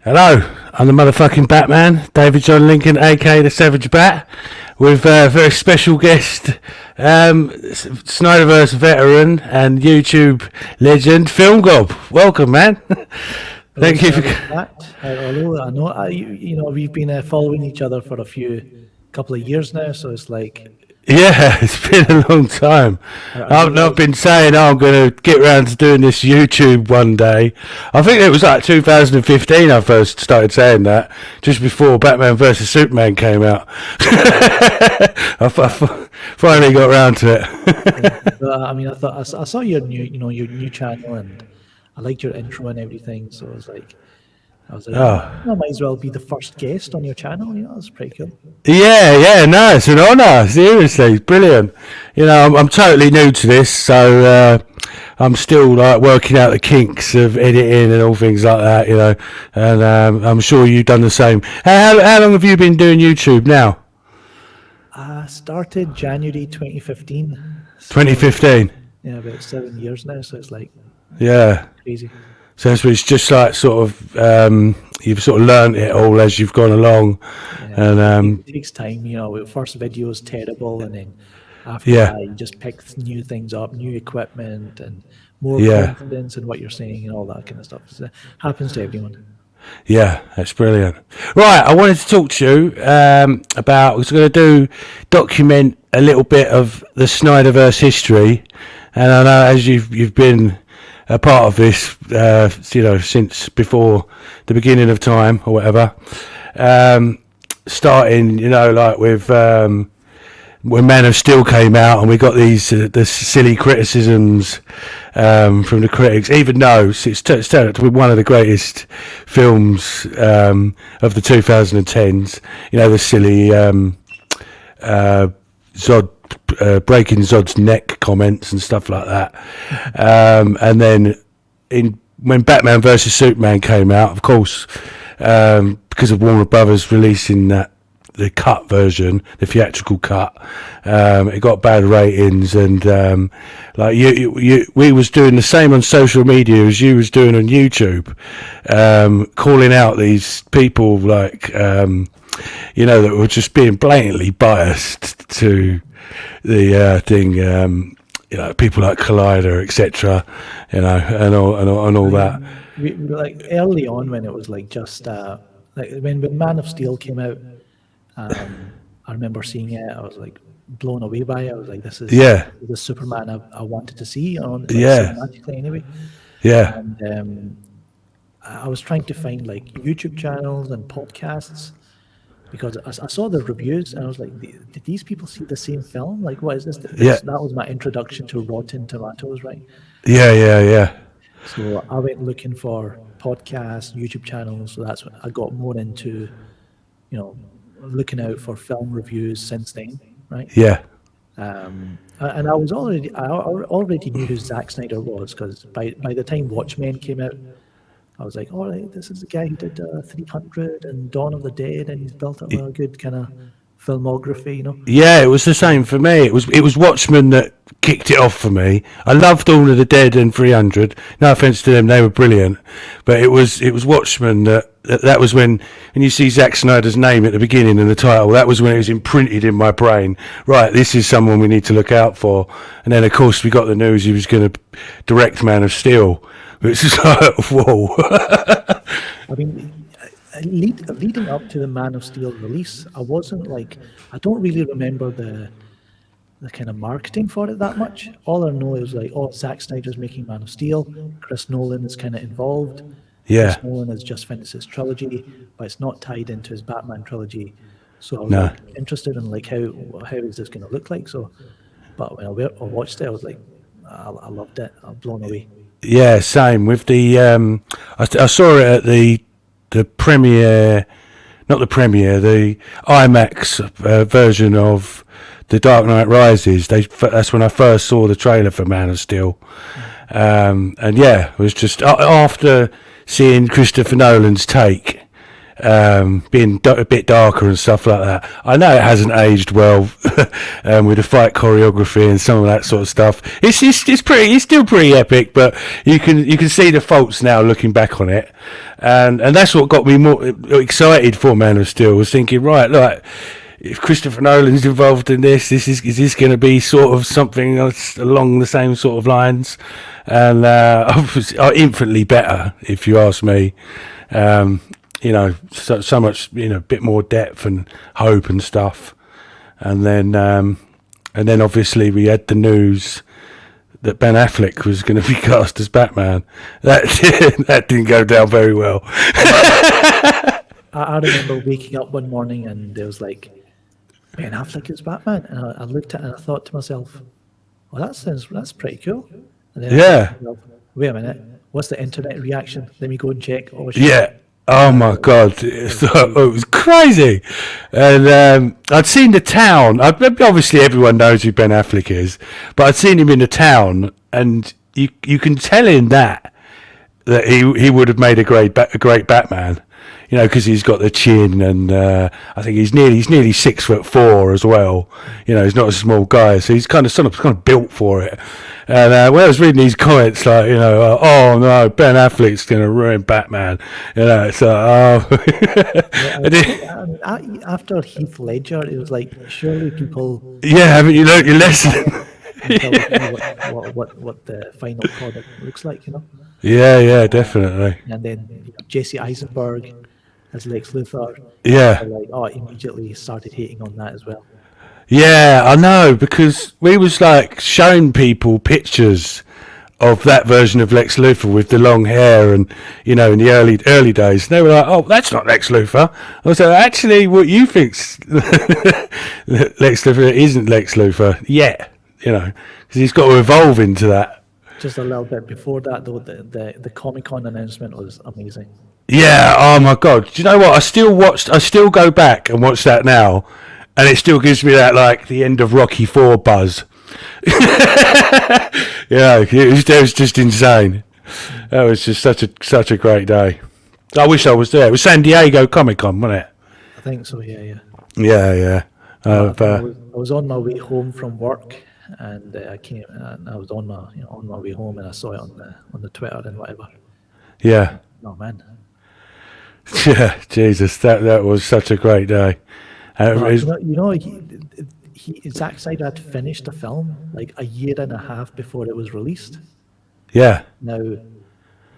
Hello, I'm the motherfucking Batman, David John Lincoln, aka the Savage Bat, with a very special guest, SnyderVerse veteran and YouTube legend, FilmGob. Welcome, man. Thank you for that. Hello, I know we've been following each other for couple of years now, so it's like Yeah, it's been a long time. I've been saying I'm going to get around to doing this YouTube one day. I think it was like 2015 I first started saying that, just before Batman vs Superman came out. I finally got around to it. I thought I saw your new channel, and I liked your intro and everything. So I might as well be the first guest on your channel. That's pretty cool. Yeah, no, it's an honour. Seriously, it's brilliant. I'm totally new to this, so I'm still like working out the kinks of editing and all things like that. And I'm sure you've done the same. How long have you been doing YouTube now? I started January 2015. 2015. Yeah, about 7 years now. So it's like crazy. So it's just like sort of you've sort of learned it all as you've gone along, and it takes time. First video is terrible, and then after that you just pick new things up, new equipment, and more confidence in what you're saying and all that kind of stuff. It happens to everyone. Yeah, that's brilliant. Right, I wanted to talk to you about. I was going to document a little bit of the SnyderVerse history, and I know as you've been a part of this, since before the beginning of time or whatever. Starting, like with when Man of Steel came out, and we got these the silly criticisms from the critics, even though it's turned out to be one of the greatest films of the 2010s. The silly Zod. Breaking Zod's neck comments and stuff like that, and then when Batman vs Superman came out, of course, because of Warner Brothers releasing the cut version, the theatrical cut, it got bad ratings, and we was doing the same on social media as you was doing on YouTube, calling out these people that were just being blatantly biased to the thing, people like Collider, etc., and all that. We like early on when it was just when Man of Steel came out, I remember seeing it. I was blown away by it. I was like, this is the Superman I wanted to see on cinematically anyway. Yeah. And I was trying to find YouTube channels and podcasts, because I saw the reviews and I was like, did these people see the same film? What is this? That was my introduction to Rotten Tomatoes, right? Yeah. So I went looking for podcasts, YouTube channels. So that's when I got more into, looking out for film reviews since then, right? Yeah. And I already knew who Zack Snyder was, because by the time Watchmen came out, I was like, all right, this is the guy who did 300 and Dawn of the Dead, and he's built up a good kind of filmography, Yeah, it was the same for me. It was Watchmen that kicked it off for me. I loved Dawn of the Dead and 300. No offense to them, they were brilliant. But it was Watchmen that was when you see Zack Snyder's name at the beginning and the title, that was when it was imprinted in my brain. Right, this is someone we need to look out for. And then, of course, we got the news he was going to direct Man of Steel. It's just like, whoa. I mean, leading up to the Man of Steel release, I don't really remember the kind of marketing for it that much. All I know is Zack Snyder's making Man of Steel. Chris Nolan is kind of involved. Yeah. Chris Nolan has just finished his trilogy, but it's not tied into his Batman trilogy. So I was interested in how is this going to look like. So, but when I watched it, I was like, I loved it. I'm blown away. Yeah, same with the. I saw it at the premiere, not the premiere, the IMAX version of The Dark Knight Rises. That's when I first saw the trailer for Man of Steel, and it was just after seeing Christopher Nolan's take being a bit darker and stuff like that. I know it hasn't aged well with the fight choreography and some of that sort of stuff. It's still pretty epic, but you can see the faults now looking back on it, and that's what got me more excited for Man of Steel. Was thinking, right, like, if Christopher Nolan's involved in this, is this going to be sort of something else along the same sort of lines? And infinitely better, if you ask me. So much, a bit more depth and hope and stuff. And then obviously we had the news that Ben Affleck was going to be cast as Batman. That didn't go down very well. I remember waking up one morning and there was like, Ben Affleck is Batman, and I looked at it and I thought to myself, well, that's pretty cool. And then I thought to myself, wait a minute, what's the internet reaction? Let me go and check. Oh, shit. Yeah. Oh my God, it was crazy. And I'd seen the town. Obviously, everyone knows who Ben Affleck is, but I'd seen him in the town, and you can tell in that he would have made a great Batman. Because he's got the chin, and I think he's nearly 6'4" as well. He's not a small guy, so he's kind of built for it. And when I was reading these comments, like, oh no, Ben Affleck's going to ruin Batman. After Heath Ledger, it was like, surely people. Yeah, haven't you learnt your lesson? what the final product looks like, Yeah, definitely. And then Jesse Eisenberg as Lex Luthor. Yeah. Immediately started hating on that as well. Yeah, I know, because we was like showing people pictures of that version of Lex Luthor with the long hair, and in the early days, and they were like, "Oh, that's not Lex Luthor." I was like, "Actually, what you think's Lex Luthor isn't Lex Luthor yet, because he's got to evolve into that." Just a little bit before that, though, the Comic-Con announcement was amazing. Yeah, oh my God. Do you know what? I still go back and watch that now, and it still gives me that, like, the end of Rocky 4 buzz. It was just insane. That was just such a great day. I wish I was there. It was San Diego Comic-Con, wasn't it? I think so, yeah. Yeah. I was on my way home from work, and I came, and I was on my way home, and I saw it on the Twitter and whatever. Yeah. Oh man. Yeah, Jesus, that was such a great day. Zack Snyder had finished the film like a year and a half before it was released. Yeah. Now,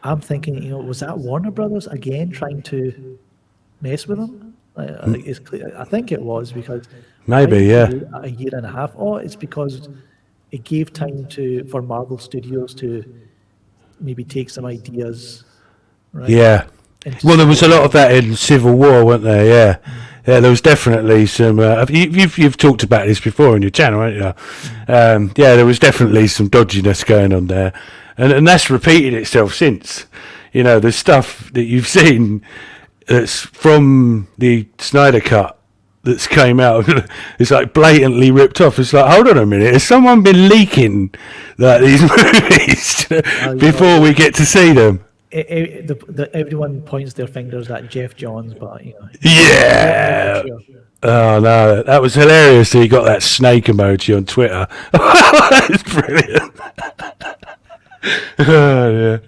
I'm thinking, was that Warner Brothers again trying to mess with him? I think it was, because maybe, yeah, a year and a half. Or it's because it gave time for Marvel Studios to maybe take some ideas. Right? Yeah. Well, there was a lot of that in Civil War, weren't there? Yeah. Yeah, there was definitely some. You've talked about this before on your channel, haven't you? Yeah, there was definitely some dodginess going on there, and that's repeated itself since. The stuff that you've seen that's from the Snyder Cut that's came out, it's like blatantly ripped off. It's like, hold on a minute, has someone been leaking like these movies before we get to see them? Everyone points their fingers at Jeff Johns, but Yeah. Oh no, that was hilarious. He got that snake emoji on Twitter. That's brilliant. Oh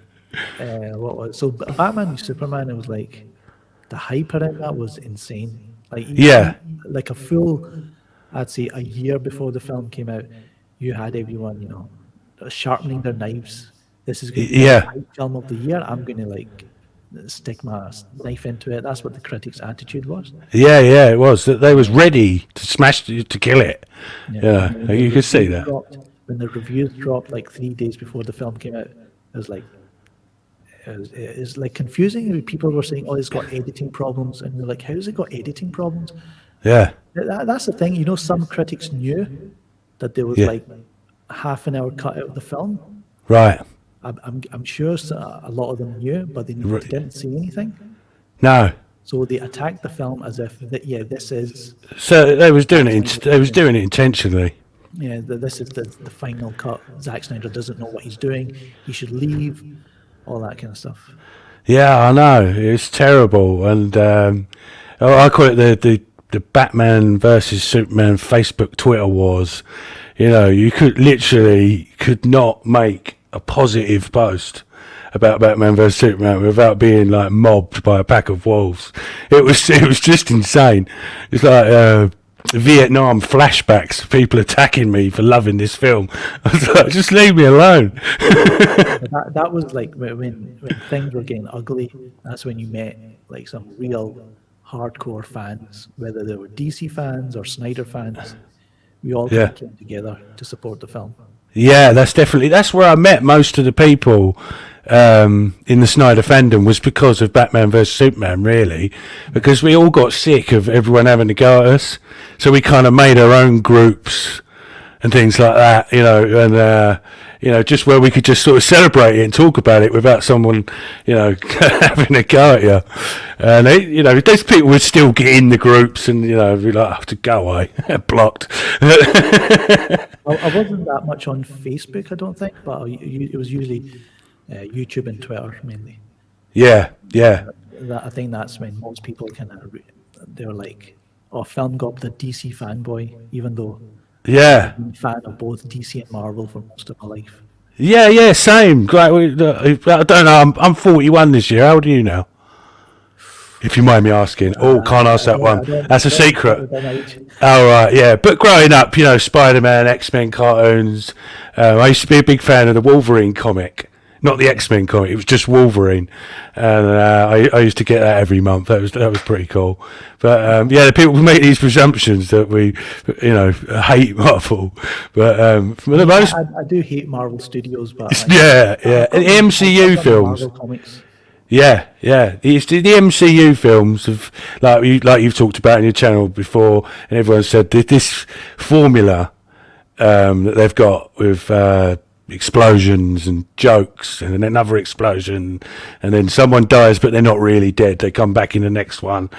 yeah. So Batman v Superman? It was like the hype around that was insane. Like a full, I'd say a year before the film came out, you had everyone sharpening their knives. This is going to be the film of the year. I'm going to stick my knife into it. That's what the critics' attitude was. Yeah, it was. They was ready to smash to kill it. Yeah, you could see that. When the reviews dropped like 3 days before the film came out, it was like confusing. People were saying, "Oh, it's got editing problems," and we're like, "How's it got editing problems?" Yeah, that's the thing. Some critics knew that there was like a half an hour cut out of the film. Right. I'm sure a lot of them knew, but they didn't say anything. No. So they attacked the film as if this is. So they was doing it. They was doing it intentionally. Yeah, this is the final cut. Zack Snyder doesn't know what he's doing. He should leave. All that kind of stuff. Yeah, I know. It's terrible, and I call it the Batman versus Superman Facebook Twitter wars. You know, you could not make a positive post about Batman vs Superman without being like mobbed by a pack of wolves. It was just insane. It's like Vietnam flashbacks, people attacking me for loving this film. I was like, just leave me alone. That was like when things were getting ugly. That's when you met like some real hardcore fans, whether they were DC fans or Snyder fans. We all kind Yeah. of came together to support the film. Yeah, that's where I met most of the people in the Snyder fandom, was because of Batman vs Superman, really, because we all got sick of everyone having to go at us, so we kind of made our own groups and things like that, you know, and just where we could just sort of celebrate it and talk about it without someone, having a go at you. And those people would still get in the groups and be like, "Oh, to go away," blocked. I wasn't that much on Facebook, I don't think, but it was usually YouTube and Twitter mainly. Yeah, yeah. I think that's when most people they're like, "Oh, FilmGob, the DC fanboy," even though Yeah, I'm a fan of both DC and Marvel for most of my life. yeah, same. Like, I don't know. I'm 41 this year. How old are you now? If you mind me asking. Oh, can't ask that one. That's a secret. Oh, right, yeah. But growing up, Spider-Man, X-Men cartoons. I used to be a big fan of the Wolverine comic. Not the X-Men comic. It was just Wolverine, and I used to get that every month. That was pretty cool. But the people make these presumptions that we, hate Marvel. But for the most, I do hate Marvel Studios, but yeah. And the MCU films. Marvel comics. Yeah. It's the MCU films of like you've talked about in your channel before, and everyone said this formula that they've got with explosions and jokes and then another explosion and then someone dies but they're not really dead. They come back in the next one.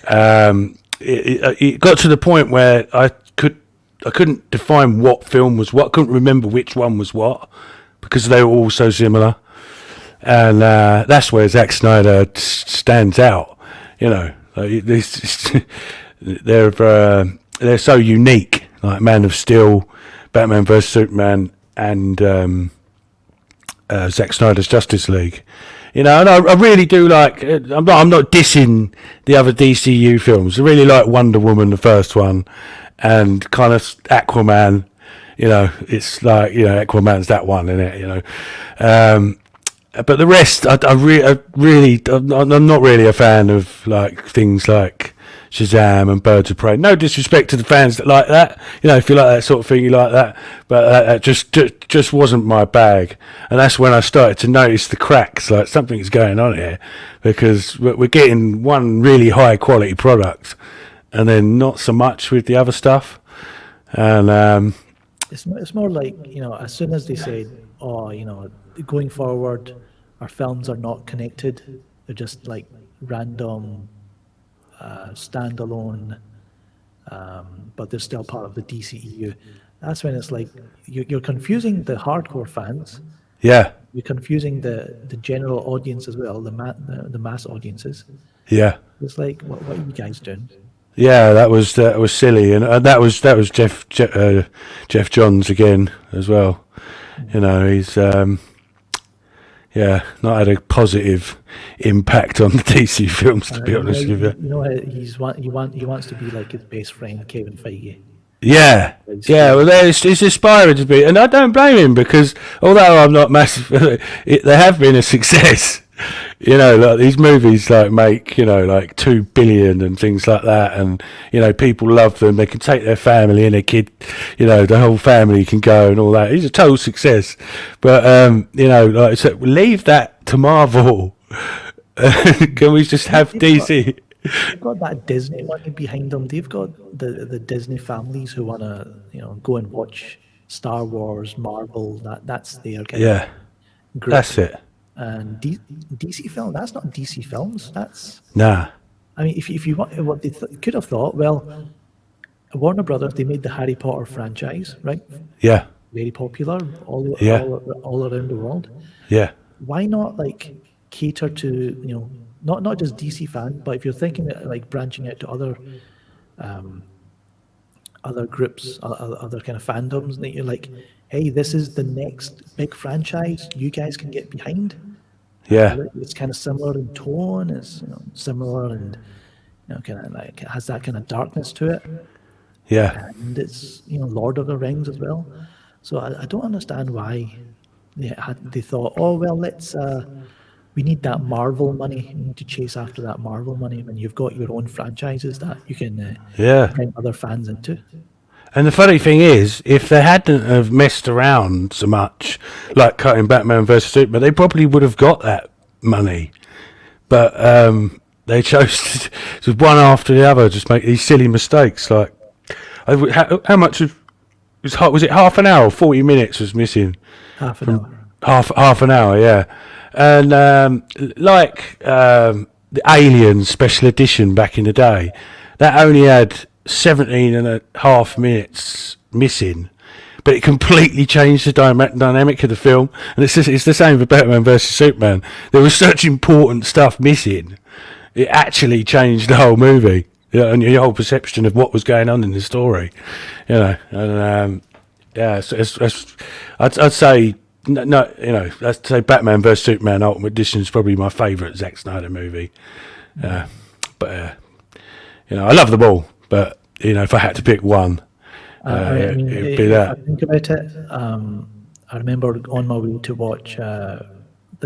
It got to the point where I couldn't define what film was what. I couldn't remember which one was what because they were all so similar. And that's where Zack Snyder stands out. They're so unique. Like Man of Steel, Batman vs Superman, and Zack Snyder's Justice League. And I really do like. I'm not dissing the other DCU films. I really like Wonder Woman, the first one, and kind of Aquaman. It's like Aquaman's that one, isn't it? But the rest, I'm not really a fan of like things like Shazam and Birds of Prey. No disrespect to the fans that like that. If you like that sort of thing, you like that. But that just wasn't my bag. And that's when I started to notice the cracks. Like something's going on here, because we're getting one really high quality product, and then not so much with the other stuff. And It's more like, as soon as they said, "Oh, going forward, our films are not connected. They're just like random, standalone, but they're still part of the DCEU." That's when it's like you're confusing the hardcore fans. yeah, You're confusing the general audience as well, the mass audiences. yeah. It's like, what are you guys doing? Yeah, that was silly, and that was Jeff Johns again as well. He's not had a positive impact on the DC films, to be honest with you. He wants to be like his best friend Kevin Feige. Yeah. Well, it's aspiring to be, and I don't blame him, because although I'm not massive, they have been a success. Like these movies make like 2 billion and things like that, and people love them. They can take their family and their kid, the whole family can go and all that. He's a total success. But so leave that to Marvel. Can we just have DC? They've got that Disney money behind them. They've got the Disney families who want to go and watch Star Wars, Marvel. That's their kind of group. That's it. And DC film, that's not DC films. That's Nah. I mean, if you want, what they could have thought, well, Warner Brothers, they made the Harry Potter franchise, right? Yeah. Very popular all around the world. Yeah. Why not cater to, you know, not just DC fans, but if you're thinking of, like, branching out to other groups, other kind of fandoms, that you're like, hey, this is the next big franchise you guys can get behind. Yeah. It's kind of similar in tone. It's, you know, similar, and, you know, kind of like, it has that kind of darkness to it, Yeah. and it's, you know, Lord of the Rings as well. So I don't understand why they thought, oh well, we need that Marvel money. We need to chase after that Marvel money when you've got your own franchises that you can Yeah. bring other fans into. And the funny thing is, if they hadn't have messed around so much, like cutting Batman versus Superman, they probably would have got that money. But they chose to one after the other, just make these silly mistakes. Like, how much was it? Half an hour, or 40 minutes was missing. Half an hour. Half an hour, yeah. And the Alien Special Edition back in the day, that only had 17 and a half minutes missing, but it completely changed the dynamic of the film. And it's the same for Batman versus Superman. There was such important stuff missing, it actually changed the whole movie, you know, and your whole perception of what was going on in the story, you know. And yeah, so I'd say. No, you know, I'd say Batman vs Superman Ultimate Edition is probably my favourite Zack Snyder movie. But you know, I love them all. But you know, if I had to pick one, I mean, it would be that. I think about it. I remember on my way to watch The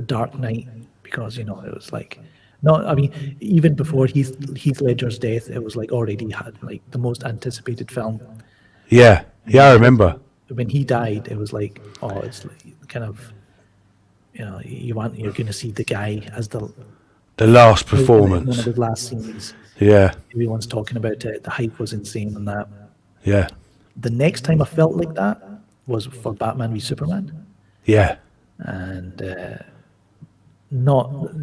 Dark Knight, because, you know, it was like, not. I mean, even before Heath Ledger's death, it was like already had like the most anticipated film. Yeah, I remember. When he died, it was like, oh, it's like kind of, you know, you're going to see the guy as the last one performance. of his last scenes. Yeah, Everyone's talking about it. The hype was insane on that. yeah, The next time I felt like that was for Batman v Superman, yeah, and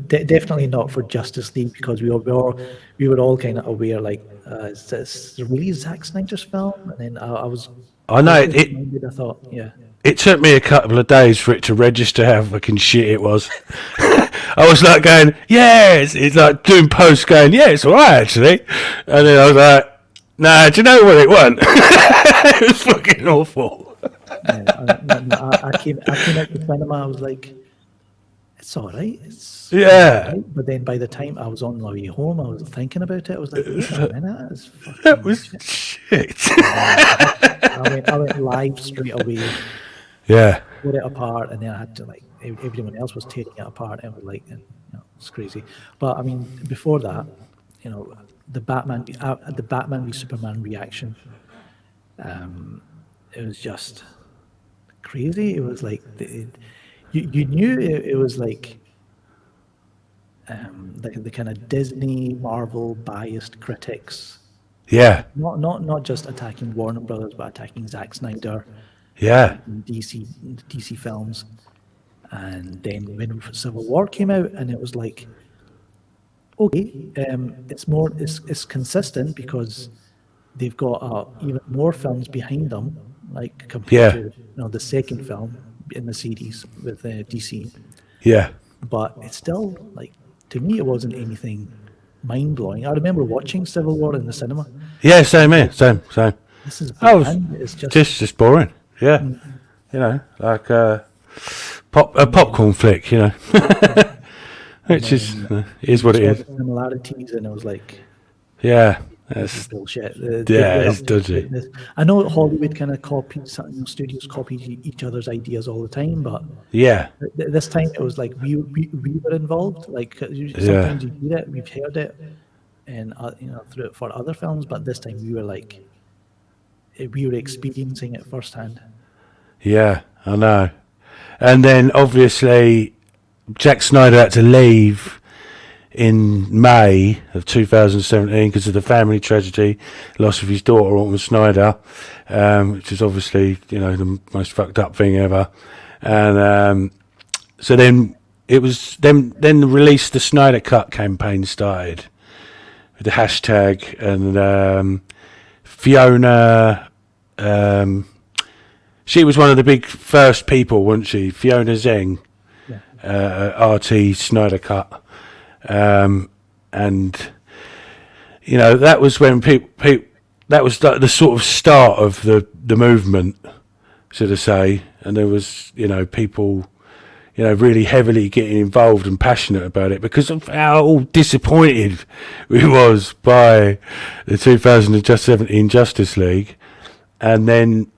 definitely not for Justice League, because we were all kind of aware, like, is this really Zack Snyder's film? And then I was. I know it. I thought, yeah. It took me a couple of days for it to register how fucking shit it was. I was like going, yeah, it's like doing posts going, yeah, it's alright actually. And then I was like, nah, do you know what it wasn't? It was fucking awful. Yeah, I came out the cinema, I was like, it's alright. Yeah. Right. But then by the time I was on my way home, I was thinking about it. I was like, wait a minute, it's fucking That was shit. I went live straight away. Yeah. Put it apart, and then I had to, like, everyone else was taking it apart, and was like, you know, it's crazy. But I mean, before that, you know, the Batman v Superman reaction, it was just crazy. It was like you knew it was like the kind of Disney Marvel biased critics. Yeah. Not just attacking Warner Brothers, but attacking Zack Snyder. Yeah. DC films. And then when Civil War came out, and it was like, okay, it's consistent because they've got even more films behind them, like compared to, you know, the second film in the series with DC. Yeah. But it's still, like, to me, it wasn't anything mind blowing. I remember watching Civil War in the cinema. Yeah, same here. Same. This is it's Just boring. Yeah. You know, like a popcorn flick, you know. Which is what it is. The similarities, and it was like, Yeah. this is bullshit. It's dodgy. I know Hollywood kind of studios copy each other's ideas all the time, but Yeah. this time it was like we were involved. Like, sometimes you hear it, we've heard it, and you know, through it for other films, but this time we were experiencing it firsthand. Yeah, I know. And then obviously Jack Snyder had to leave in May of 2017 because of the family tragedy, loss of his daughter Autumn Snyder, which is obviously, you know, the most fucked up thing ever. And so then it was then the release the Snyder Cut campaign started with the hashtag, and Fiona. She was one of the big first people, wasn't she? Fiona Zhang. Yeah. RT Snyder Cut, and that was when people that was the sort of start of the movement, should I say, and there was people really heavily getting involved and passionate about it because of how disappointed we was by the 2017 Justice League, and then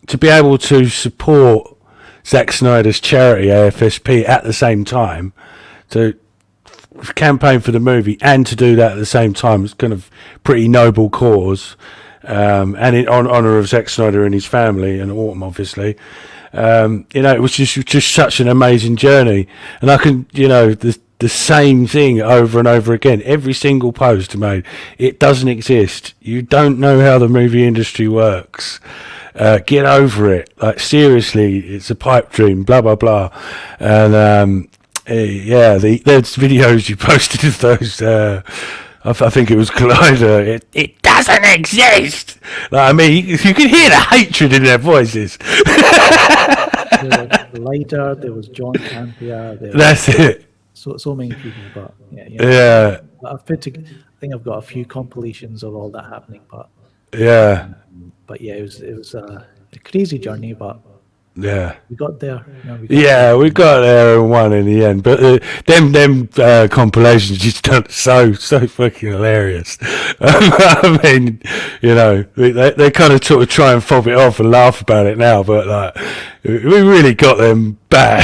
to be able to support Zack Snyder's charity AFSP at the same time, to campaign for the movie and to do that at the same time, it's kind of pretty noble cause, and in honour of Zack Snyder and his family and Autumn, obviously. It was just such an amazing journey, and I can the same thing over and over again. Every single post I made, it doesn't exist. You don't know how the movie industry works. Get over it. Like, seriously, it's a pipe dream. Blah blah blah. And there's videos you posted of those. I think it was Collider. It doesn't exist. Like, I mean, you can hear the hatred in their voices. There was Collider, there was John Campia. That's it. So many people, but yeah. I think I've got a few compilations of all that happening, but yeah. But yeah, it was a crazy journey, but yeah, we got there. We got there and won in the end. But them compilations just done so fucking hilarious. I mean, they kind of sort of try and fob it off and laugh about it now, but like, we really got them bad.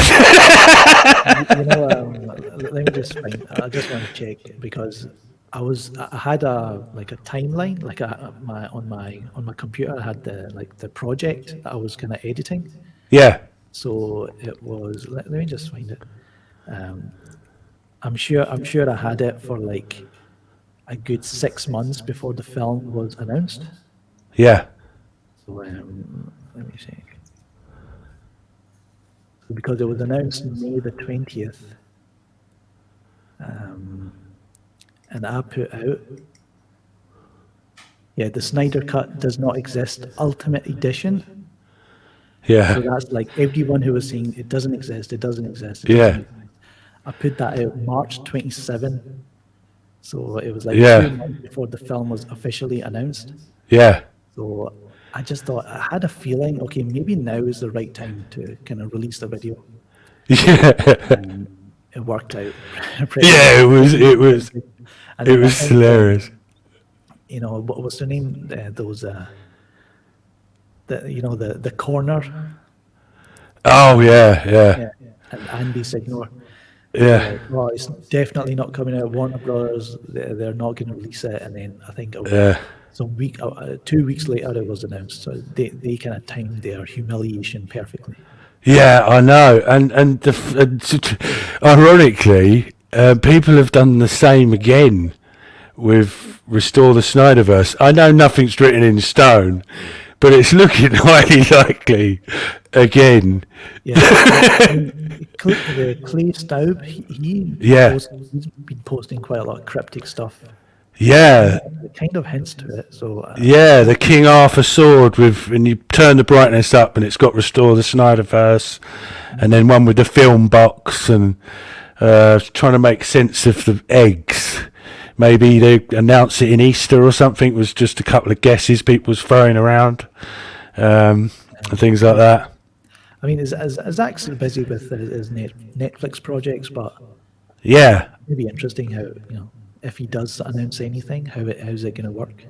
Let me just find. I just want to check because I had a timeline, on my computer. I had the project that I was kind of editing. Yeah. So it was. Let me just find it. I'm sure I had it for like a good 6 months before the film was announced. Yeah. So let me see. Because it was announced May the 20th. And I put out, the Snyder Cut does not exist, Ultimate Edition. Yeah. So that's like everyone who was saying it doesn't exist, it doesn't exist. I put that out March 27. So it was like 2 months before the film was officially announced. Yeah. So I just thought, I had a feeling, okay, maybe now is the right time to kind of release the video. Yeah. It worked out. Yeah, it was hilarious. What was their name? The corner. Oh yeah. And Andy Signor. Yeah. Well, it's definitely not coming out. Warner Brothers, they're not going to release it. And then I think 2 weeks later it was announced. So they kind of timed their humiliation perfectly. Yeah, I know, and ironically, people have done the same again with Restore the SnyderVerse. I know nothing's written in stone, but it's looking highly likely again. Yeah, the Clay Staub, he's been posting quite a lot of cryptic stuff. Yeah, it kind of hints to it. So the King Arthur sword and you turn the brightness up and it's got Restore the SnyderVerse, and then one with the film box and trying to make sense of the eggs. Maybe they announce it in Easter or something. It was just a couple of guesses people was throwing around, and things like that. I mean, Zach's busy with his Netflix projects, but it'd be interesting how if he does announce anything, how's it going to work?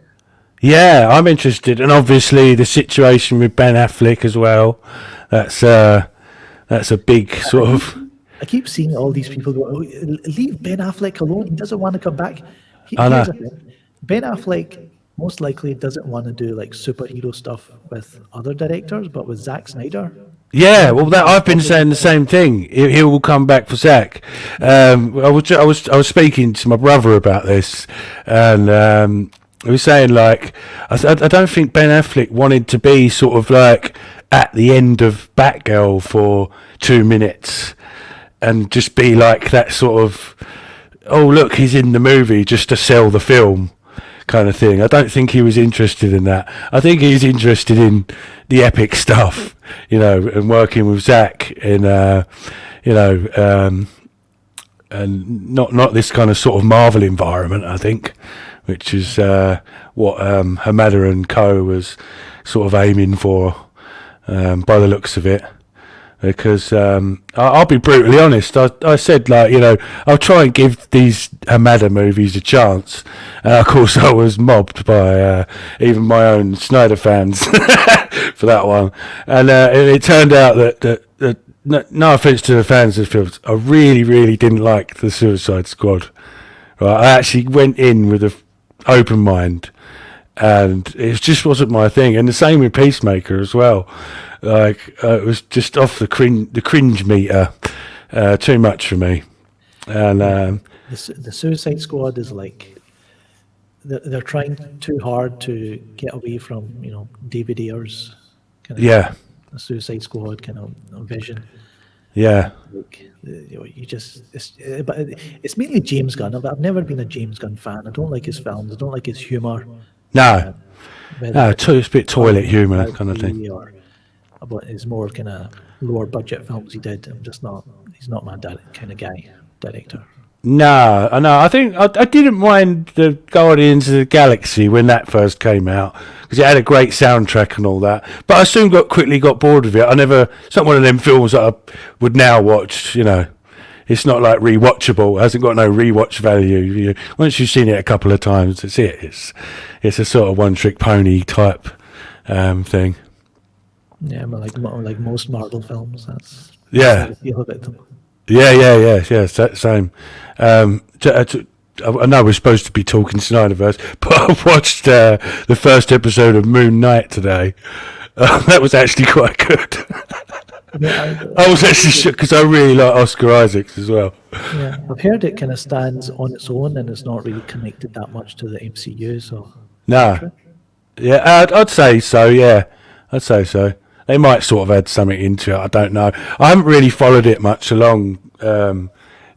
Yeah, I'm interested, and obviously the situation with Ben Affleck as well. That's a big sort of. I keep seeing all these people go, leave Ben Affleck alone. He doesn't want to come back. I know. Ben Affleck most likely doesn't want to do like superhero stuff with other directors, but with Zack Snyder. Yeah, well, I've been saying the same thing. He will come back for Zack. I was speaking to my brother about this, and he was saying like, I don't think Ben Affleck wanted to be sort of like at the end of Batgirl for 2 minutes, and just be like that sort of, oh look, he's in the movie just to sell the film kind of thing. I don't think he was interested in that. I think he's interested in the epic stuff, and working with Zack in you know, and not this kind of sort of Marvel environment, I think, which is what Hamada and Co was sort of aiming for, by the looks of it. Because I'll be brutally honest, I said, like, you know, I'll try and give these Hamada movies a chance. Of course, I was mobbed by even my own Snyder fans for that one. And it turned out that no offence to the fans of the films, I really, really didn't like the Suicide Squad. Right? I actually went in with an open mind, and it just wasn't my thing. And the same with Peacemaker as well. Like, it was just off the cringe meter, too much for me. And the Suicide Squad is like they're trying too hard to get away from, you know, David Ayer's kind of the Suicide Squad kind of vision. Yeah. Like, you know, but it's mainly James Gunn. I've never been a James Gunn fan. I don't like his films. I don't like his humor. No, it's a bit toilet humor kind of thing. But his more kind of lower budget films he did, he's not my kind of director. No, I think I didn't mind the Guardians of the Galaxy when that first came out, because it had a great soundtrack and all that. But I soon quickly got bored of it. It's not one of them films that I would now watch. You know, it's not like rewatchable. It hasn't got no rewatch value. Once you've seen it a couple of times, it's it. It's a sort of one-trick pony type thing. Yeah, but like most Marvel films, that's the feel of it. Yeah. Same. I know we're supposed to be talking SnyderVerse, but I watched the first episode of Moon Knight today. That was actually quite good. I was actually shook because I really like Oscar Isaacs as well. Yeah, I've heard it kind of stands on its own and it's not really connected that much to the MCU. So no, yeah, I'd say so. Yeah, I'd say so. They might sort of add something into it. I don't know. I haven't really followed it much along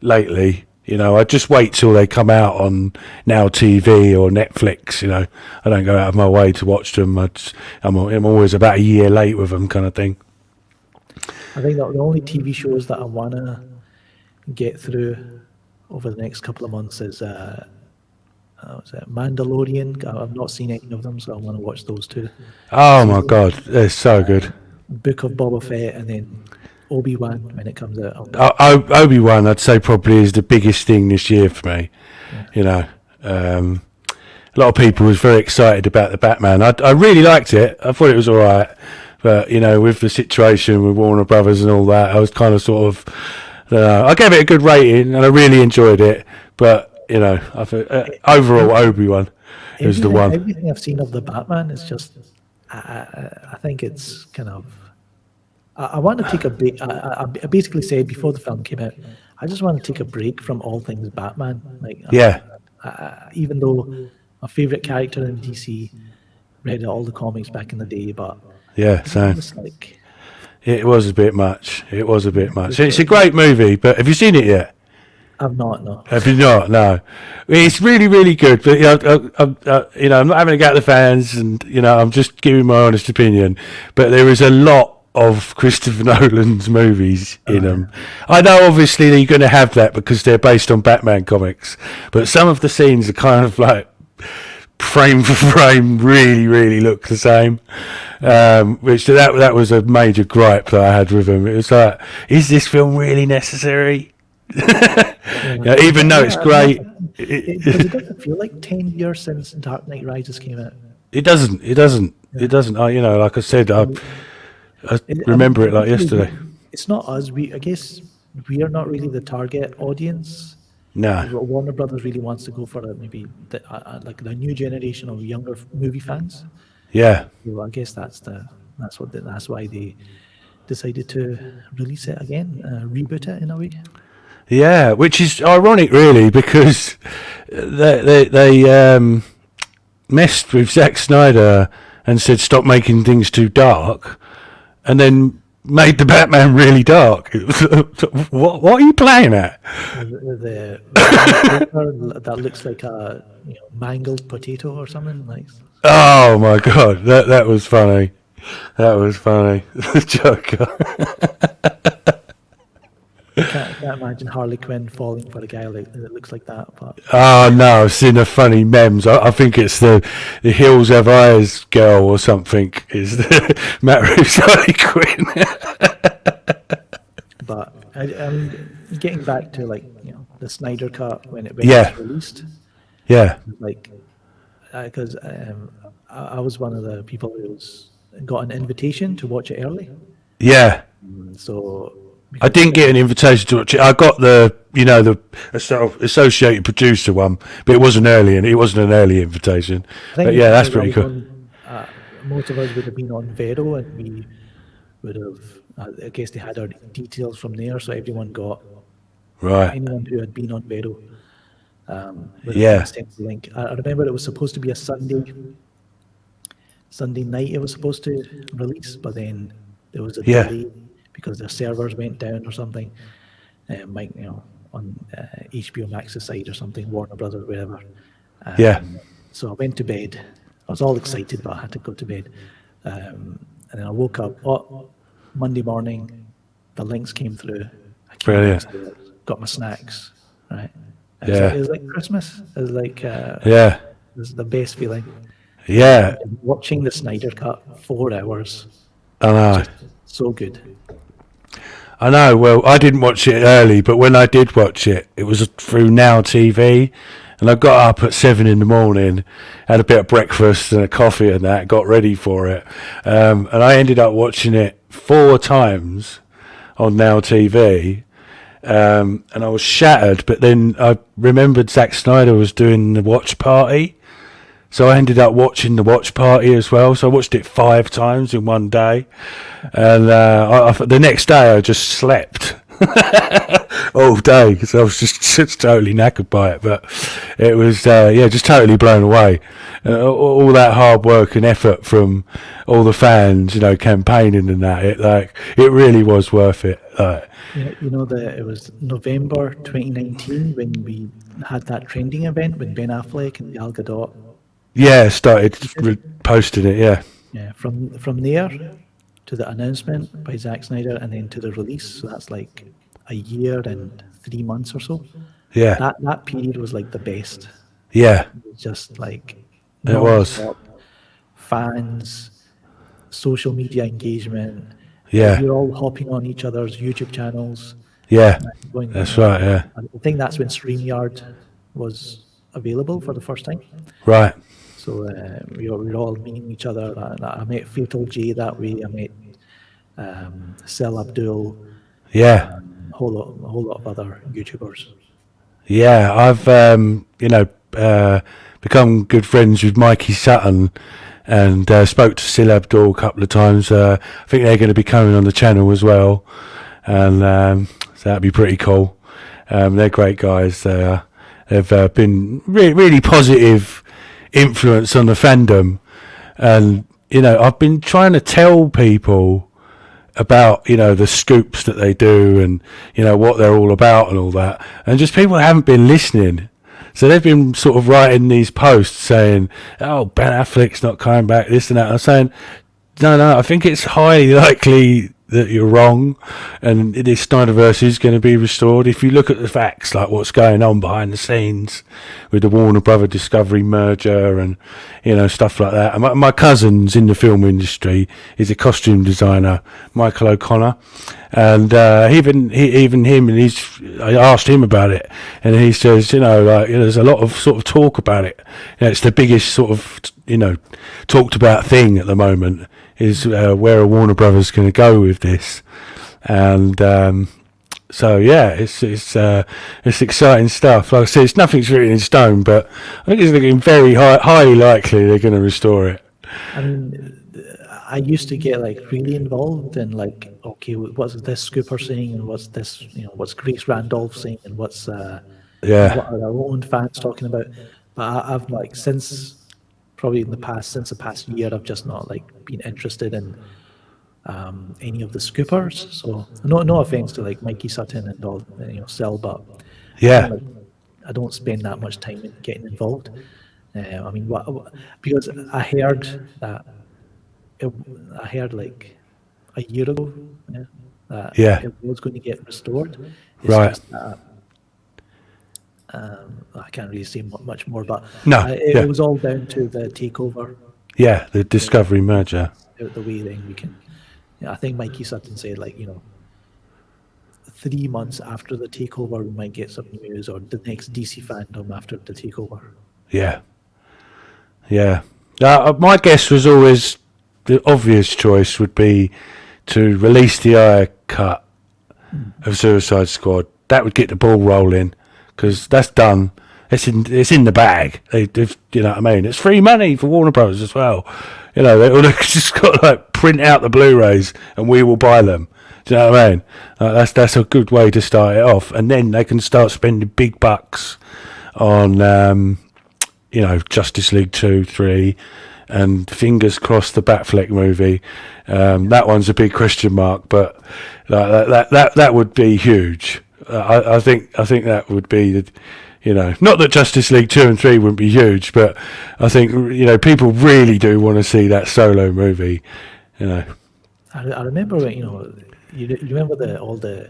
lately. You know, I just wait till they come out on Now TV or Netflix. You know, I don't go out of my way to watch them. I'm always about a year late with them, kind of thing. I think that the only TV shows that I want to get through over the next couple of months is Mandalorian. I've not seen any of them, so I want to watch those two. Oh my God, they're so good. Book of Boba Fett, and then Obi-Wan when it comes out. Obi-Wan, I'd say probably is the biggest thing this year for me. Yeah. You know, a lot of people was very excited about the Batman. I really liked it. I thought it was all right, but you know, with the situation with Warner Brothers and all that, I was kind of sort of. I gave it a good rating, and I really enjoyed it. But you know, I thought, overall, Obi-Wan is the one. Everything I've seen of the Batman is just. I think it's kind of. I want to take a break. I basically said before the film came out, I just want to take a break from all things Batman. Like, even though my favorite character in DC, read all the comics back in the day, but same. Like, it was a bit much. It's a great movie, but have you seen it yet? I've not. No. Have you not? No. It's really, really good. But I'm not having a go at the fans, and I'm just giving my honest opinion. But there is a lot of Christopher Nolan's movies in them. I know, obviously, that you're going to have that because they're based on Batman comics. But some of the scenes are kind of like frame for frame, really, really look the same. Which that was a major gripe that I had with them. It was like, is this film really necessary? Even though it's great, it doesn't feel like 10 years since Dark Knight Rises came out. It doesn't. Like I said, I remember it like yesterday. It's not us. I guess we are not really the target audience. No. Warner Brothers really wants to go for maybe like the new generation of younger movie fans. Yeah. So I guess that's why they decided to release it again, reboot it in a way. Yeah, which is ironic, really, because they messed with Zack Snyder and said stop making things too dark, and then made the Batman really dark. What are you playing at? The that looks like a mangled potato or something like. Oh my God, that was funny. That was funny. The Joker. Can't imagine Harley Quinn falling for a guy that looks like that. But Oh no, I've seen the funny memes. I think it's the Hills Have Eyes girl or something. Is the Matt Reeves Harley Quinn? I mean, getting back to like the Snyder Cut when it Yeah, was released, yeah, like because I was one of the people who got an invitation to watch it early. yeah. So I because didn't get an invitation to watch it. I got the associated producer one, but it wasn't early, and it wasn't an early invitation. I think But it's yeah, that's because I pretty was cool. on. Most of us would have been on Vero, and we would have. I guess they had our details from there, so everyone got Right. anyone who had been on Vero would have been Yeah. sent the link. I remember it was supposed to be a Sunday night. It was supposed to release, but then there was a Yeah. delay because their servers went down or something. Like on HBO Max's side or something, Warner Brothers, wherever. Yeah. So I went to bed. I was all excited, but I had to go to bed. And then I woke up. Oh, Monday morning, the links came through. I came Brilliant. downstairs, got my snacks. Right. Yeah. It was like Christmas. It was like Yeah. it was the best feeling. Yeah. Watching the Snyder Cut, 4 hours, I know. just so good. I know. Well, I didn't watch it early, but when I did watch it, it was through Now TV, and I got up at 7 in the morning, had a bit of breakfast and a coffee and that, got ready for it, and I ended up watching it 4 times on Now TV. And I was shattered, but then I remembered Zack Snyder was doing the watch party, so I ended up watching the watch party as well. So I watched it 5 times in one day, and the next day I just slept all day because I was just totally knackered by it. But it was just totally blown away. All that hard work and effort from all the fans, campaigning and that. It really was worth it. It was November 2019 when we had that trending event with Ben Affleck and Gal Gadot. Yeah, started posting it. Yeah, Yeah, from there to the announcement by Zack Snyder and then to the release. So that's like a year and 3 months or so. yeah, That period was like the best. yeah. It was just like It was. non-stop fans, social media engagement. Yeah, You're all hopping on each other's YouTube channels. yeah. Going, That's right. Yeah, I think that's when StreamYard was available for the first time. right. So we were all meeting each other. I met Fatal J that way. I met Sel Abdul, Yeah, a whole lot of other YouTubers. yeah. I've become good friends with Mikey Sutton, and spoke to Sil Abdul a couple of times. I think they're going to be coming on the channel as well, and so that'd be pretty cool. They're great guys. They've been really positive influence on the fandom, and I've been trying to tell people about the scoops that they do and what they're all about and all that, and just people haven't been listening. So they've been sort of writing these posts saying, "Oh, Ben Affleck's not coming back," this and that. I'm saying, no, I think it's highly likely that you're wrong, and this SnyderVerse is going to be restored. If you look at the facts, like what's going on behind the scenes with the Warner Brother Discovery merger and stuff like that. And my cousin's in the film industry. He's a costume designer, Michael O'Connor, and even him, and I asked him about it, and he says, there's a lot of sort of talk about it. It's the biggest sort of talked about thing at the moment is where are Warner Brothers going to go with this, and so yeah, it's exciting stuff. Like I said, nothing's written in stone, but I think it's looking very highly likely they're going to restore it. I mean, I used to get like really involved in like, okay, what's this Scooper saying, and what's this, what's Grace Randolph saying, and what's Yeah, what are our own fans talking about. But I've like since the past year, I've just not like been interested in any of the scoopers. So no offense to like Mikey Sutton and all, Sel, but yeah, I don't spend that much time in getting involved. I mean, because I heard that I heard like a year ago, yeah, that Yeah. it was going to get restored. It's Right. just that I can't really say much more, but No. it Yeah. was all down to the takeover, Yeah. The Discovery merger. the way then we can. I think Mikey Sutton said, like, 3 months after the takeover, we might get some news, or the next DC fandom after the takeover. Yeah. Yeah. My guess was always the obvious choice would be to release the air cut of Suicide Squad. That would get the ball rolling because that's done. It's in the bag. They've, you know what I mean. It's free money for Warner Bros. As well. You know, they've just got to like print out the Blu-rays and we will buy them. Do you know what I mean? That's a good way to start it off, and then they can start spending big bucks on Justice League 2, 3, and fingers crossed the Batfleck movie. That one's a big question mark, but that would be huge. I think that would be not that Justice League 2 and 3 wouldn't be huge, but I think people really do want to see that solo movie. I remember when, you remember all the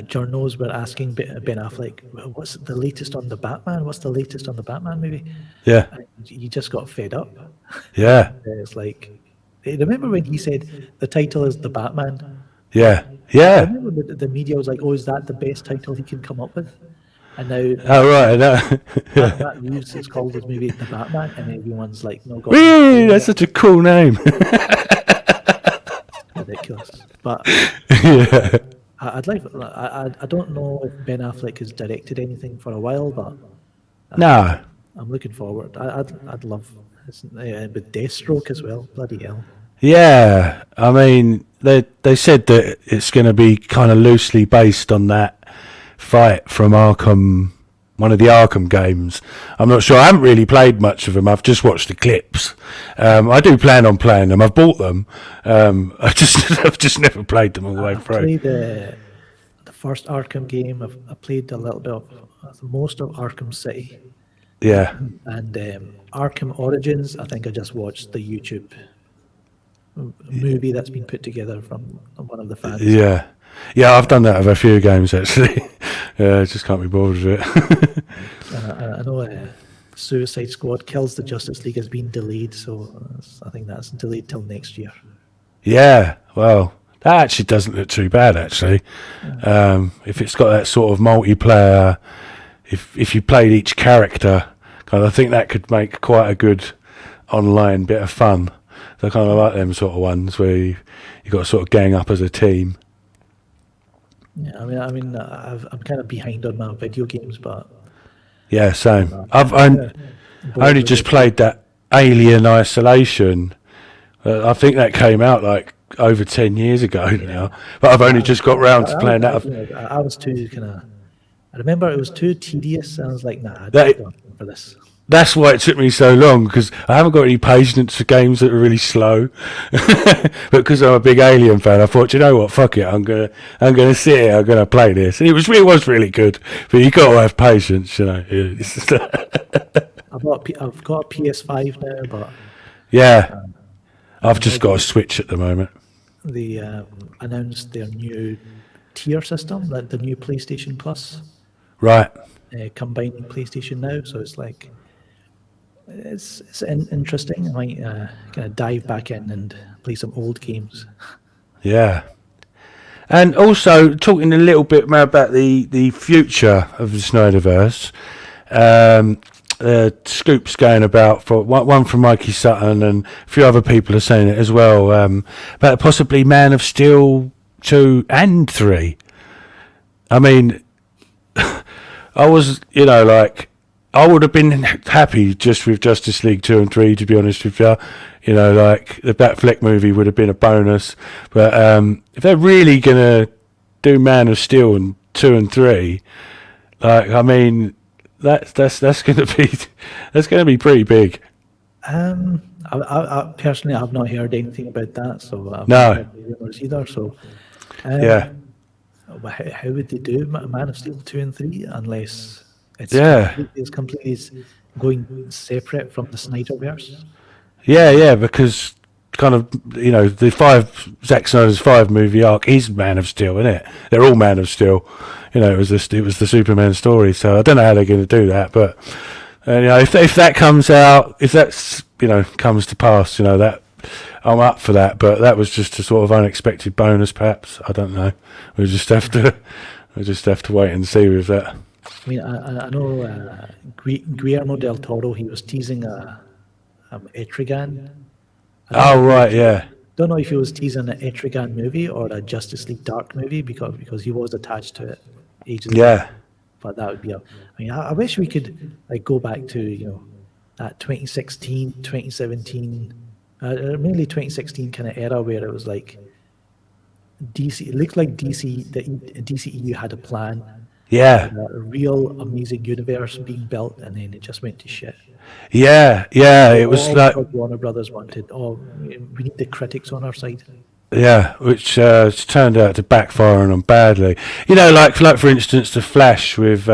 journals were asking Ben Affleck, what's the latest on the Batman? What's the latest on the Batman movie? Yeah. And he just got fed up. Yeah. It's like, remember when he said the title is The Batman? Yeah. I Yeah. remember the media was like, oh, is that the best title he can come up with? And now Oh right. No. Matt Reeves has called his movie The Batman, and everyone's like, no, God, Really? That's such a cool name. ridiculous. But Yeah. I'd like. I don't know if Ben Affleck has directed anything for a while, but No. I'm looking forward. I'd love with Deathstroke as well. Bloody hell! Yeah. I mean, they said that it's going to be kind of loosely based on that fight from Arkham, one of the Arkham games. I'm not sure. I haven't really played much of them. I've just watched the clips. I do plan on playing them. I've bought them. I've just never played them all the way I through. played the first Arkham game. I played a little bit of most of Arkham City. Yeah. And Arkham Origins, I think I just watched the YouTube movie that's been put together from one of the fans. Yeah. Yeah, I've done that with a few games actually. Yeah, I just can't be bothered with it. I know Suicide Squad Kills the Justice League has been delayed, so I think that's delayed till next year. Yeah, well, that actually doesn't look too bad actually. If it's got that sort of multiplayer, if you played each character, I think that could make quite a good online bit of fun. So I kind of like them sort of ones where you got to sort of gang up as a team. Yeah, I mean, I'm kind of behind on my video games, but Yeah, same. I only just played that Alien Isolation. I think that came out like over 10 years ago now, but I've only just got round to playing that. I was too kind of. I remember it was too tedious, and I was like, nah, I That- don't for this. That's why it took me so long, because I haven't got any patience for games that are really slow. But because I'm a big Alien fan, I thought, you know what, fuck it, I'm gonna sit here, I'm gonna play this, and it was really good. But you got to have patience, It's just I've got a PS5 now, but yeah, I've just got a Switch at the moment. they announced their new tier system, like the new PlayStation Plus, Right. combining PlayStation Now. So it's like it's interesting. I might kind of dive back in and play some old games. Yeah. And also talking a little bit more about the future of the Snyderverse. Scoops going about for one from Mikey Sutton, and a few other people are saying it as well, about possibly Man of Steel 2 and 3. I mean, I was, I would have been happy just with Justice League 2 and 3, to be honest with you. The Batfleck movie would have been a bonus. But if they're really going to do Man of Steel and 2 and 3, that's going to be pretty big. I personally have not heard anything about that, so I've No. not heard the rumors either. So, Yeah. how would they do Man of Steel 2 and 3 unless it's Yeah. completely going separate from the SnyderVerse? Yeah, because kind of, the Zack Snyder's 5 movie arc is Man of Steel, isn't it? They're all Man of Steel. It was the Superman story. So I don't know how they're going to do that, but if that comes out, if that's comes to pass, that I'm up for that. But that was just a sort of unexpected bonus, perhaps. I don't know. We just have to wait and see with that. I mean, I know Guillermo del Toro. He was teasing a Etrigan. Oh right, yeah. Don't know if he was teasing an Etrigan movie or a Justice League Dark movie because he was attached to it ages ago. Yeah. But that would be I wish we could go back to that 2016, 2017, mainly 2016 kind of era where it was like DC. It looked like the DCEU had a plan. Yeah. A real amazing universe being built, and then it just went to shit. Yeah. It was like Warner Brothers wanted. Oh, we need the critics on our side. Yeah, which turned out to backfire on them badly. Like for instance, The Flash with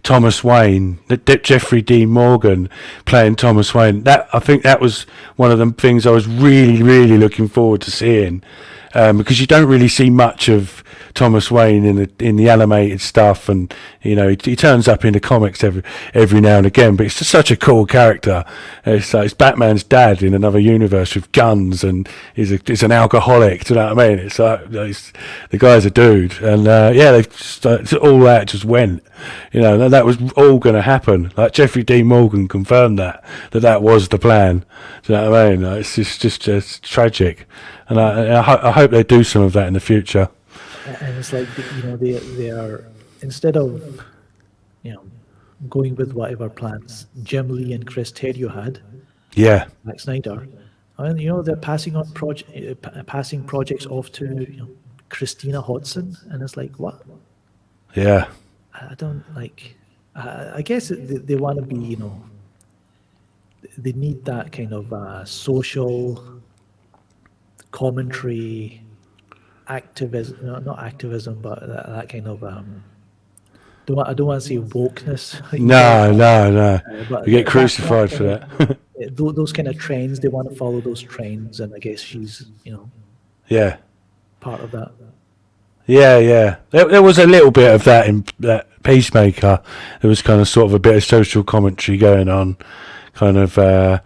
Thomas Wayne, Jeffrey Dean Morgan playing Thomas Wayne. I think that was one of the things I was really, really looking forward to seeing, because you don't really see much of Thomas Wayne in the animated stuff, and he turns up in the comics every now and again. But it's just such a cool character. It's Batman's dad in another universe with guns, and he's an alcoholic. Do you know what I mean? It's like the guy's a dude, and they've just, all that just went. That was all going to happen. Like Jeffrey Dean Morgan confirmed that was the plan. Do you know what I mean? It's just tragic, and I hope they do some of that in the future. And it's like they are, instead of going with whatever plans Jim Lee and Chris Terrio had, Zack Snyder, and they're passing projects off to Christina Hodson, and it's like, what? Yeah, I don't like. I guess they want to be, they need that kind of social commentary. Activism, not activism, but that kind of I don't want to say wokeness. No. You get crucified for that. Those kind of trends, they want to follow those trends, and I guess she's part of that. Yeah. There was a little bit of that in that Peacemaker. There was kind of sort of a bit of social commentary going on, kind of the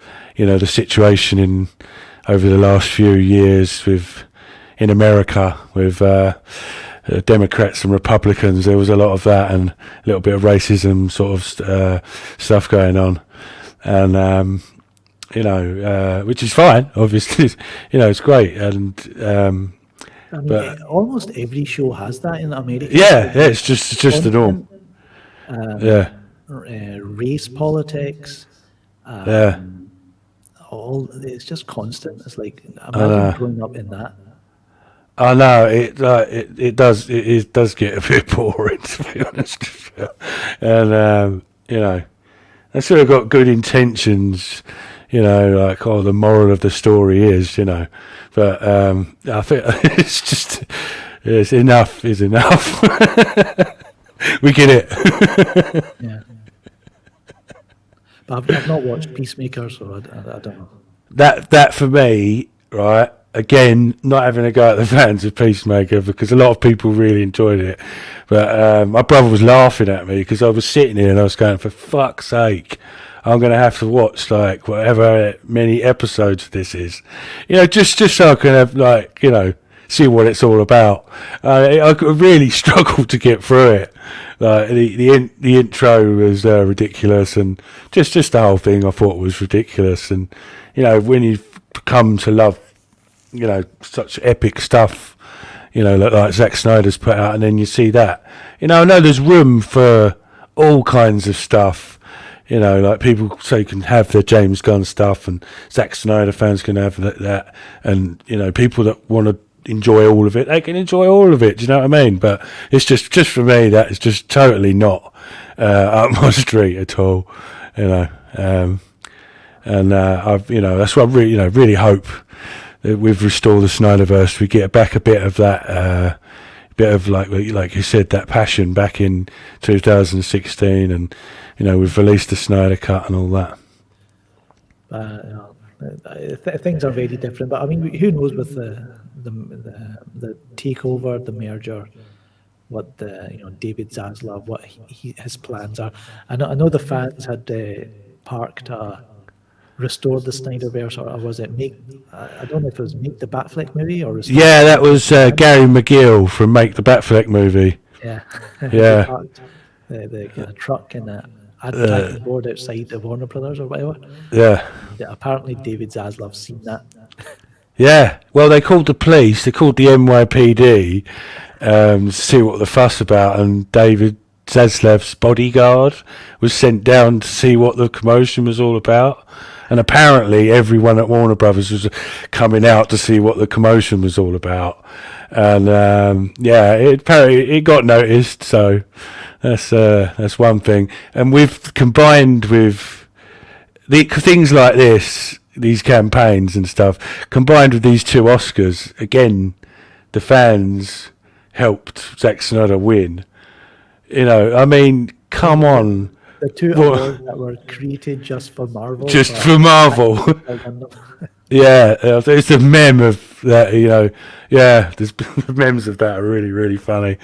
situation over the last few years in America with Democrats and Republicans. There was a lot of that, and a little bit of racism sort of stuff going on, and which is fine. Obviously, it's great, and but almost every show has that in America. Yeah, it's just the norm. Race politics. It's just constant. It's like imagine growing up in that. I know it does get a bit boring, to be honest, and they sort of got good intentions, like the moral of the story is, but I think it's enough is enough. We get it. Yeah, but I've not watched Peacemaker, so I don't know. That for me, right. Again, not having a go at the fans of Peacemaker, because a lot of people really enjoyed it. But my brother was laughing at me because I was sitting here and I was going, for fuck's sake, I'm going to have to watch like whatever many episodes this is. Just so I can have see what it's all about. I really struggled to get through it. Like the intro was ridiculous, and just the whole thing I thought was ridiculous. And when you come to love such epic stuff, like Zack Snyder's put out, and then you see that, I know there's room for all kinds of stuff, like people say can have their James Gunn stuff, and Zack Snyder fans can have that, and people that want to enjoy all of it, they can enjoy all of it. Do you know what I mean? But it's just for me, that is just totally not up my street at all, and I've that's what I really hope. With Restore the SnyderVerse, we get back a bit of that, bit of like you said, that passion back in 2016, and we've released the Snyder Cut and all that. things are very different. But I mean, who knows with the takeover, the merger, what David Zaslav, what his plans are. I know the fans had parked restored the Snyderverse, or was it make? I don't know if it was make the Batfleck movie or restore. Yeah, that was Gary McGill from Make the Batfleck movie. Yeah, Yeah. They parked the kind of truck and the advertising board outside the Warner Brothers or whatever. Yeah. Apparently, David Zaslav's seen that. Yeah, well, they called the police. They called the NYPD to see what the fuss about, and David Zaslav's bodyguard was sent down to see what the commotion was all about. And apparently, everyone at Warner Brothers was coming out to see what the commotion was all about. And it got noticed. So that's one thing. And combined with things like this, these campaigns and stuff, combined with these two Oscars, again, the fans helped Zack Snyder win. I mean, come on. The two awards that were created just for Marvel. Just for Marvel. Yeah, it's a meme of that, Yeah, the memes of that are really, really funny.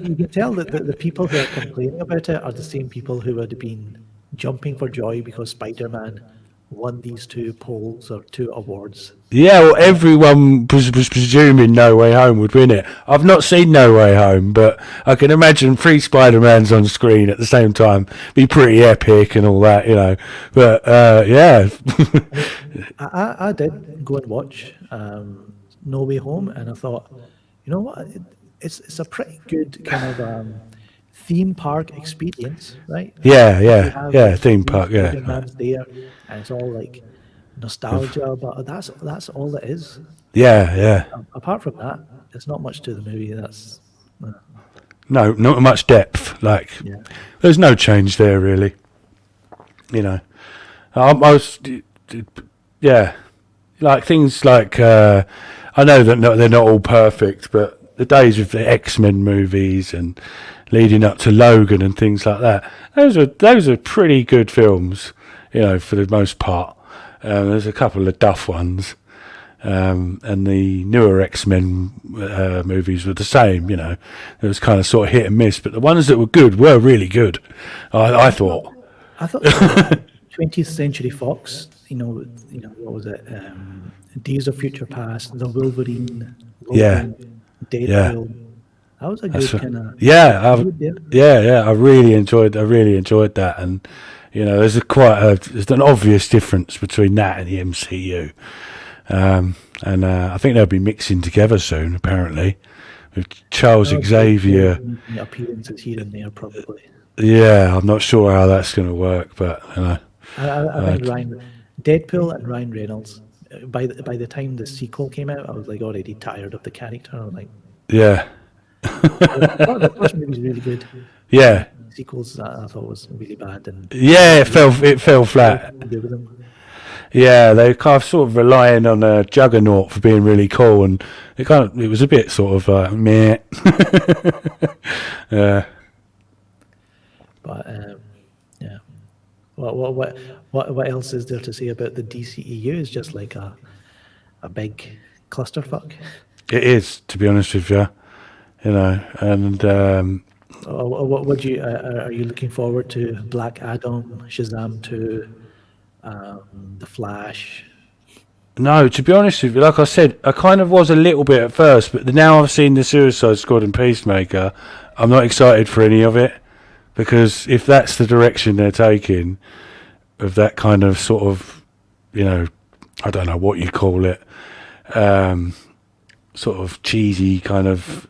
You can tell that the people who are complaining about it are the same people who would have been jumping for joy because Spider-Man won these two polls or two awards. Yeah, well, everyone was presuming No Way Home would win it. I've not seen No Way Home, but I can imagine 3 Spider-Mans on screen at the same time be pretty epic and all that, But, yeah. I did go and watch No Way Home, and I thought, you know what, it's a pretty good kind of theme park experience, right? Yeah, theme park, yeah. Spider-Man's there, and it's all like nostalgia, but that's all it is. Yeah. Apart from that, there's not much to the movie. That's No, not much depth. There's no change there, really. I was, like things like I know that they're not all perfect, but the days of the X-Men movies and leading up to Logan and things like that, those are pretty good films, for the most part. There's a couple of duff ones, and the newer X-Men movies were the same. It was kind of sort of hit and miss, but the ones that were good were really good. I thought. 20th Century Fox. What was it? Days of Future Past, The Wolverine, Logan, Deadpool. That was a good kind of I really enjoyed that, and there's there's an obvious difference between that and the MCU, and I think they'll be mixing together soon, apparently, with Charles Xavier. Appearances here and there, probably. Yeah, I'm not sure how that's going to work, but I think Deadpool and Ryan Reynolds. By the time the sequel came out, I was like already tired of the character. I was like, yeah. The first movie was really good. Yeah. Sequels I thought was really bad, and it fell flat. Yeah, they kind of sort of relying on a Juggernaut for being really cool, and it was a bit sort of like meh. Yeah. But yeah. What else is there to say about the DCEU? It's just like a big clusterfuck. It is, to be honest with you. And what would you are you looking forward to? Black Adam, Shazam 2, The Flash? No, to be honest with you, like I said, I kind of was a little bit at first, but now I've seen the Suicide Squad and Peacemaker, I'm not excited for any of it, because if that's the direction they're taking, of that kind of sort of, I don't know what you call it, sort of cheesy kind of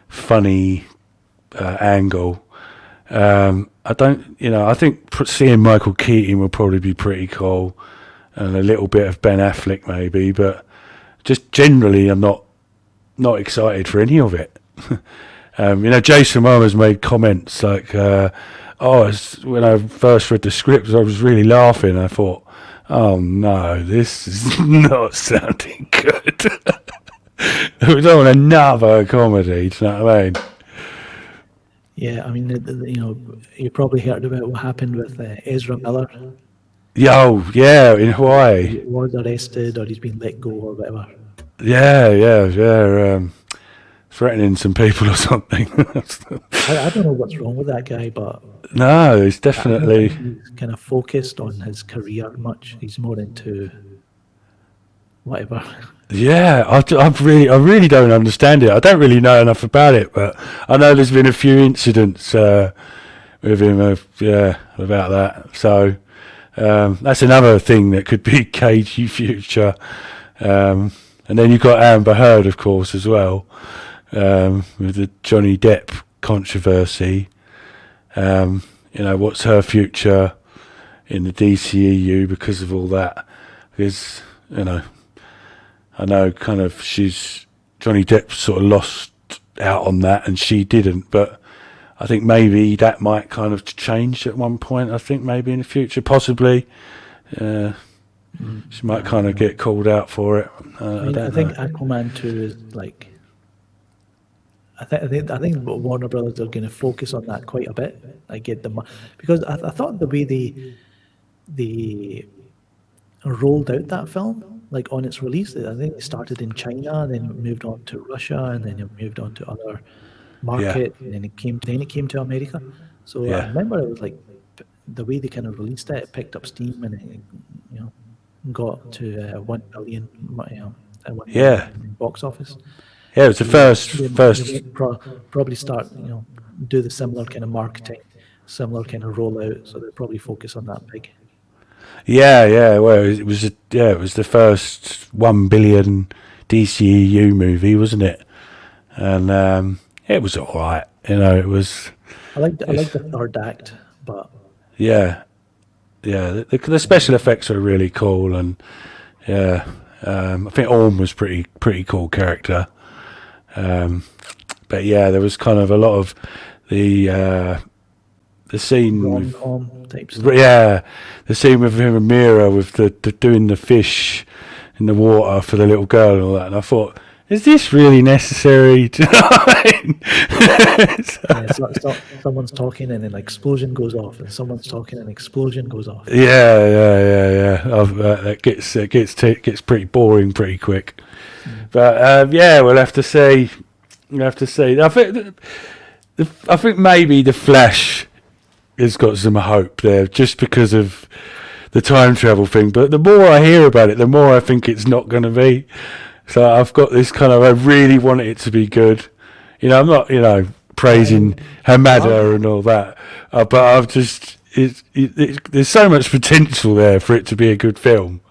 funny angle. I think seeing Michael Keaton will probably be pretty cool, and a little bit of Ben Affleck maybe, but just generally I'm not excited for any of it. Jason Momoa's made comments like, when I first read the script, I was really laughing. I thought, oh no, this is not sounding good. We don't want another comedy, do you know what I mean? Yeah, I mean, you probably heard about what happened with Ezra Miller. Oh, yeah, in Hawaii. He was arrested or he's been let go or whatever. Yeah. Threatening some people or something. I don't know what's wrong with that guy, but No, it's I don't definitely. think he's kind of focused on his career much. He's more into whatever. Yeah, I really don't understand it. I don't really know enough about it, but I know there's been a few incidents with him, about that. So that's another thing that could be cagey future. And then you've got Amber Heard, of course, as well, with the Johnny Depp controversy. What's her future in the DCEU because of all that? Because, I know kind of Johnny Depp sort of lost out on that and she didn't, but I think maybe that might kind of change at one point. I think maybe in the future, possibly, she might kind of get called out for it. I think Aquaman 2 is like. I think Warner Brothers are going to focus on that quite a bit. I get them because I thought the way they rolled out that film, like on its release, I think it started in China, then it moved on to Russia, and then it moved on to other markets, and then it came to America. So I remember it was like the way they kind of released it picked up steam, and it got to 1 billion, box office. Yeah, it was the first. They probably start, do the similar kind of marketing, similar kind of rollout. So they'll probably focus on that big. Yeah. Well, it was the first 1 billion DCEU movie, wasn't it? And it was all right. It was. I like the third act, but yeah. The special effects are really cool, and I think Orm was pretty cool character. But yeah, there was kind of a lot of the scene with the scene with him and Mira with the doing the fish in the water for the little girl and all that, and I thought, is this really necessary? Do you know what I mean? Someone's talking and an explosion goes off, and someone's talking and an explosion goes off. Yeah. That gets pretty boring pretty quick. But we'll have to see. I think maybe the Flash has got some hope there, just because of the time travel thing. But the more I hear about it, the more I think it's not going to be. So I've got this kind of, I really want it to be good. I'm not, praising Hamada and all that, but I've just, there's so much potential there for it to be a good film.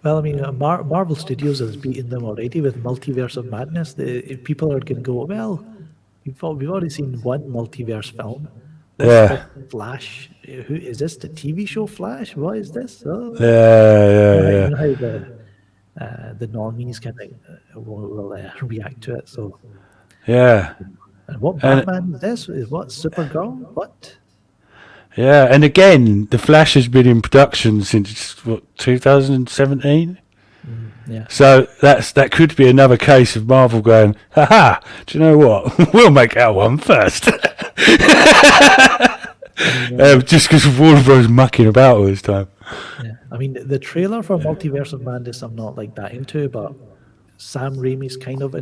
Well, I mean, Marvel Studios has beaten them already with Multiverse of Madness. If people are going to go, well, we've already seen one multiverse film. Flash. Who is this? The TV show Flash? What is this? Oh. Yeah. You know how the normies kind of will react to it. So. Yeah. And what Batman is this? Is what Supergirl? What? Yeah, and again, The Flash has been in production since 2017. Yeah. So that could be another case of Marvel going, haha, do you know what? We'll make our one first. Just because of Warner Bros. Mucking about all this time. Yeah. I mean, the trailer for Multiverse of Madness I'm not like that into, but Sam Raimi's kind of,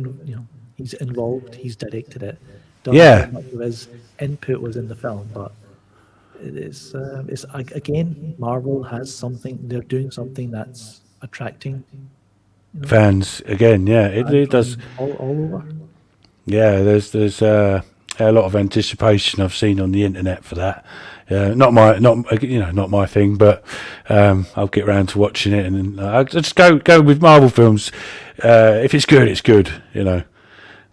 he's involved, he's directed it. Don't know how much of his input was in the film, but it's again, Marvel has something, they're doing something that's attracting fans again. Yeah, it does all over. Yeah, there's a lot of anticipation I've seen on the internet for that. Not my thing, but I'll get around to watching it, and I'll just go with Marvel films. If it's good, it's good.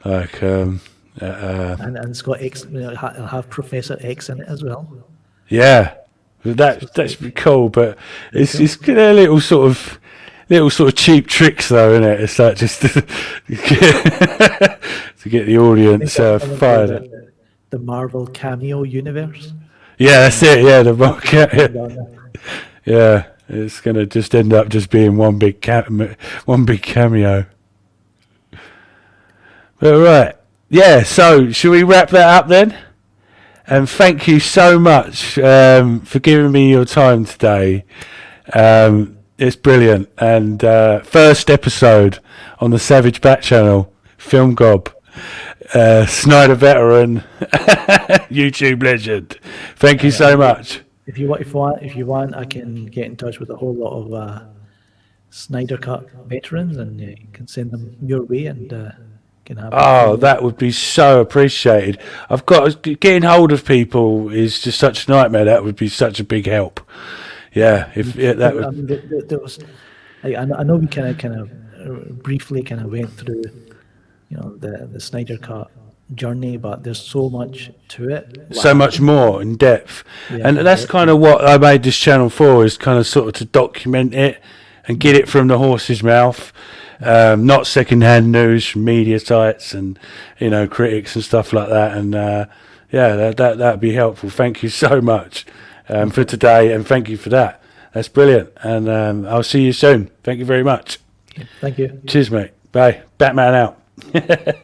Like and it's got X. It'll have Professor X in it as well. Yeah, that's pretty cool, but it's got a little sort of cheap tricks though, isn't it? It's like just to get the audience fired up. The Marvel cameo universe. Yeah, that's it. Yeah, the Marvel. Yeah, it's gonna just end up just being one big cameo. All right. Yeah. So, should we wrap that up then? And thank you so much for giving me your time today. It's brilliant. And first episode on the Savage Bat channel, FilmGob, Snyder veteran, YouTube legend. Thank you so much. If you want, I can get in touch with a whole lot of Snyder Cut veterans, and you can send them your way, and can have. Oh, that would be so appreciated. I've got getting hold of people is just such a nightmare. That would be such a big help. Yeah, that would. I mean, there was. I know we kind of briefly went through, the Snyder Cut journey, but there's so much to it. So much more in depth. Yeah, And that's kind of what I made this channel for, is kind of sort of to document it and get it from the horse's mouth, not secondhand news from media sites and critics and stuff like that. And that'd be helpful. Thank you so much for today, and thank you for that. That's brilliant. And I'll see you soon. Thank you very much. Thank you. Cheers, mate. Bye. Batman out.